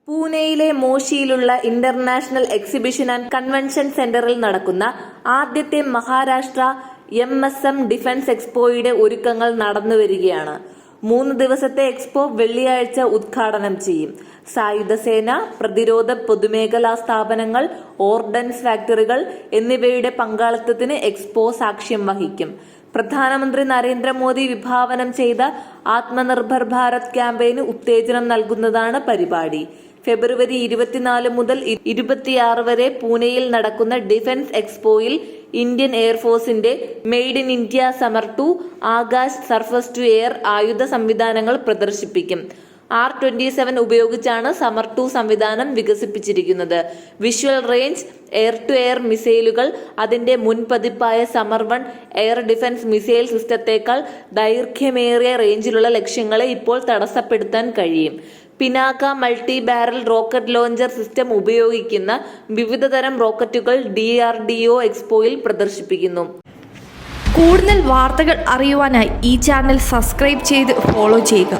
പൂനെയിലെ മോഷിയിലുള്ള international exhibition and convention സെന്ററിൽ നടക്കുന്ന ആദ്യത്തെ മഹാരാഷ്ട്ര MSM ഡിഫൻസ് എക്സ്പോയുടെ ഒരുക്കങ്ങൾ നടന്നുവരികയാണ്. 3 ദിവസത്തെ എക്സ്പോ വെള്ളിയാഴ്ച ഉദ്ഘാടനം ചെയ്യും. സായുധസേന, പ്രതിരോധ, പൊതുമേഖലാ സ്ഥാപനങ്ങൾ, ഓർഡൻസ് ഫാക്ടറികൾ എന്നിവയുടെ പങ്കാളിത്തത്തിന് എക്സ്പോ സാക്ഷ്യം വഹിക്കും. പ്രധാനമന്ത്രി നരേന്ദ്രമോദി വിഭാവനം ചെയ്ത ആത്മനിർഭർ ഭാരത് ക്യാമ്പയിന് ഉത്തേജനം നൽകുന്നതാണ് പരിപാടി. ഫെബ്രുവരി 24 മുതൽ 26 വരെ പൂനെയിൽ നടക്കുന്ന ഡിഫൻസ് എക്സ്പോയിൽ ഇന്ത്യൻ എയർഫോഴ്സിന്റെ made in India Samar 2 Akash surface to air ആയുധ സംവിധാനങ്ങൾ പ്രദർശിപ്പിക്കും. R-27 ഉപയോഗിച്ചാണ് സമർ 2 സംവിധാനം വികസിപ്പിച്ചിരിക്കുന്നത്. Visual range, air to air മിസൈലുകൾ അതിന്റെ മുൻ പതിപ്പായ സമർ 1 എയർ ഡിഫൻസ് മിസൈൽ സിസ്റ്റത്തേക്കാൾ ദൈർഘ്യമേറിയ റേഞ്ചിലുള്ള ലക്ഷ്യങ്ങളെ ഇപ്പോൾ തടസ്സപ്പെടുത്താൻ കഴിയും. Pinaka multi barrel rocket launcher system ഉപയോഗിക്കുന്ന വിവിധതരം റോക്കറ്റുകൾ DRDO എക്സ്പോയിൽ പ്രദർശിപ്പിക്കുന്നു. കൂടുതൽ വാർത്തകൾ അറിയുവാനായി ഈ ചാനൽ സബ്സ്ക്രൈബ് ചെയ്ത് ഫോളോ ചെയ്യുക.